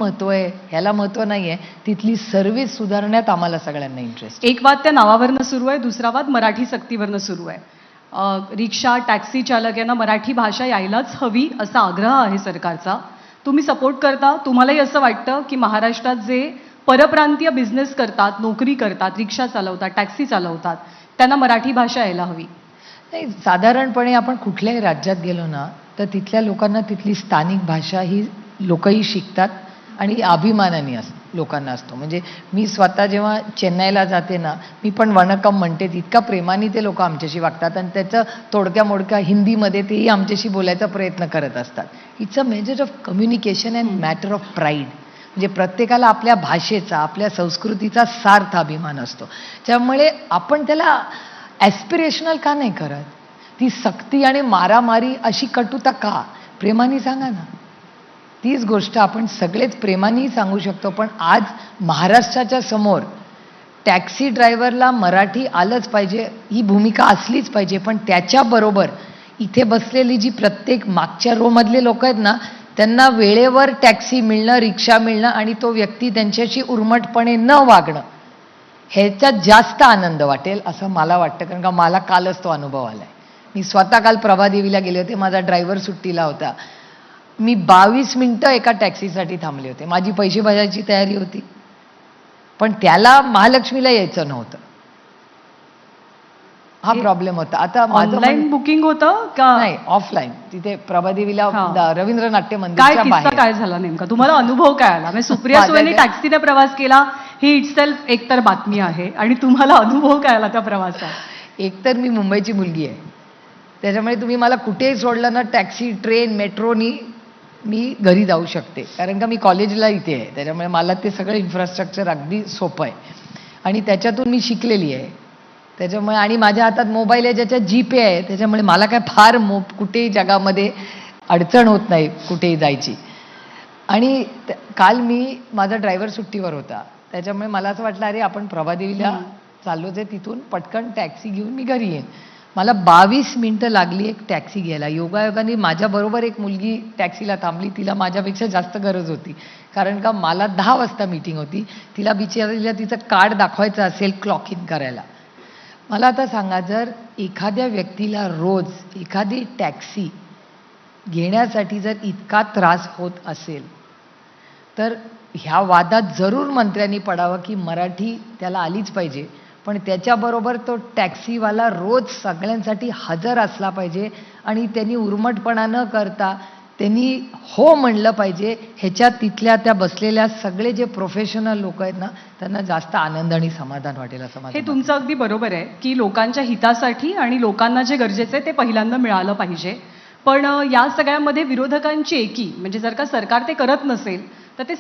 महत्व आहे, ह्याला महत्व नाहीये, तिथली सर्व्हिस सुधारण्यात आम्हाला सगळ्यांना इंटरेस्ट. एक वाद त्या नावावरनं सुरू आहे, दुसरा वाद मराठी सक्तीवरनं सुरू आहे. रिक्षा टॅक्सी चालक यांना मराठी भाषा यायलाच हवी असा आग्रह आहे सरकारचा. तुम्ही सपोर्ट करता? तुम्हालाही असं वाटतं की महाराष्ट्रात जे परप्रांतीय बिझनेस करतात, नोकरी करतात, रिक्षा चालवतात, टॅक्सी चालवतात, त्यांना मराठी भाषा यायला हवी? नाही, साधारणपणे आपण कुठल्याही राज्यात गेलो ना, तर तिथल्या लोकांना तिथली स्थानिक भाषा ही लोकही शिकतात आणि अभिमानाने लोकांना असतो. म्हणजे मी स्वतः जेव्हा चेन्नईला जाते ना, मी पण वणकम म्हणते, तितका प्रेमाने ते लोक आमच्याशी वागतात आणि त्याचं तोडक्या मोडक्या हिंदीमध्ये तेही आमच्याशी बोलायचा प्रयत्न करत असतात. It's a measure of communication and matter of pride. म्हणजे प्रत्येकाला आपल्या भाषेचा, आपल्या संस्कृतीचा सार्थ अभिमान असतो. त्यामुळे आपण त्याला ॲस्पिरेशनल का नाही करत? ती सक्ती आणि मारामारी अशी कटुता का? प्रेमाने सांगा ना. तीच गोष्ट आपण सगळेच प्रेमानेही सांगू शकतो. पण आज महाराष्ट्राच्या समोर टॅक्सी ड्रायव्हरला मराठी आलंच पाहिजे ही भूमिका असलीच पाहिजे. पण त्याच्याबरोबर इथे बसलेली जी प्रत्येक मागच्या रोमधले लोक आहेत ना, त्यांना वेळेवर टॅक्सी मिळणं, रिक्षा मिळणं आणि तो व्यक्ती त्यांच्याशी उर्मटपणे न वागणं, ह्याच्यात जास्त आनंद वाटेल असं मला वाटतं. कारण का मला कालच तो अनुभव आलाय. मी स्वतः काल प्रभादेवीला गेले होते. माझा ड्रायव्हर सुट्टीला होता. मी 22 मिनिटं एका टॅक्सीसाठी थांबले होते. माझी पैसे भरायची तयारी होती, पण त्याला महालक्ष्मीला यायचं नव्हतं. हा प्रॉब्लेम होता. आता ऑनलाईन बुकिंग होतं का? नाही, ऑफलाईन. तिथे प्रभादेवीला रवींद्र नाट्य काय मंदिरच्या किस्सा बाहेर. काय झाला नेमका? तुम्हाला अनुभव काय आला? म्हणजे सुप्रिया सुळेंनी टॅक्सीने प्रवास केला ही इटसेल्फ एकतर बातमी आहे, आणि तुम्हाला अनुभव काय आला त्या प्रवासात? एकतर मी मुंबईची मुलगी आहे, त्याच्यामुळे तुम्ही मला कुठेही सोडलं ना, टॅक्सी, ट्रेन, मेट्रोनी मी घरी जाऊ शकते. कारण का मी कॉलेजला इथे आहे, त्याच्यामुळे मला ते सगळं इन्फ्रास्ट्रक्चर अगदी सोपं आहे आणि त्याच्यातून मी शिकलेली आहे. त्याच्यामुळे आणि माझ्या हातात मोबाईल आहे, ज्याच्यात जीपे आहे, त्याच्यामुळे मला काय फार कुठेही जगामध्ये अडचण होत नाही कुठेही जायची. आणि काल माझा ड्रायव्हर सुट्टीवर होता, त्याच्यामुळे मला असं वाटलं अरे आपण प्रभादेवीला चाललोच आहे, तिथून पटकन टॅक्सी घेऊन मी घरी येईन. मला 22 मिनिटं लागली एक टॅक्सी घ्यायला. योगायोगाने माझ्याबरोबर एक मुलगी टॅक्सीला थांबली. तिला माझ्यापेक्षा जास्त गरज होती, कारण का मला 10 वाजता मीटिंग होती. तिला बिचारीला तिचं कार्ड दाखवायचं असेल क्लॉक इन करायला. मला आता सांगा, जर एखाद्या व्यक्तीला रोज एखादी टॅक्सी घेण्यासाठी जर इतका त्रास होत असेल, तर ह्या वादात जरूर मंत्र्यांनी पडावं की मराठी त्याला आलीच पाहिजे, पण त्याच्याबरोबर तो टॅक्सीवाला रोज सगळ्यांसाठी हजर असला पाहिजे आणि त्यांनी उर्मटपणा न करता त्यांनी हो म्हणलं पाहिजे. ह्याच्यात तिथल्या त्या बसलेल्या सगळे जे प्रोफेशनल लोक आहेत ना, त्यांना जास्त आनंद आणि समाधान वाटेल असं माझं. हे तुमचं अगदी बरोबर आहे की लोकांच्या हितासाठी आणि लोकांना जे गरजेचं आहे ते पहिल्यांदा मिळालं पाहिजे. पण या सगळ्यामध्ये विरोधकांची एकी, म्हणजे जर का सरकार ते करत नसेल तर ते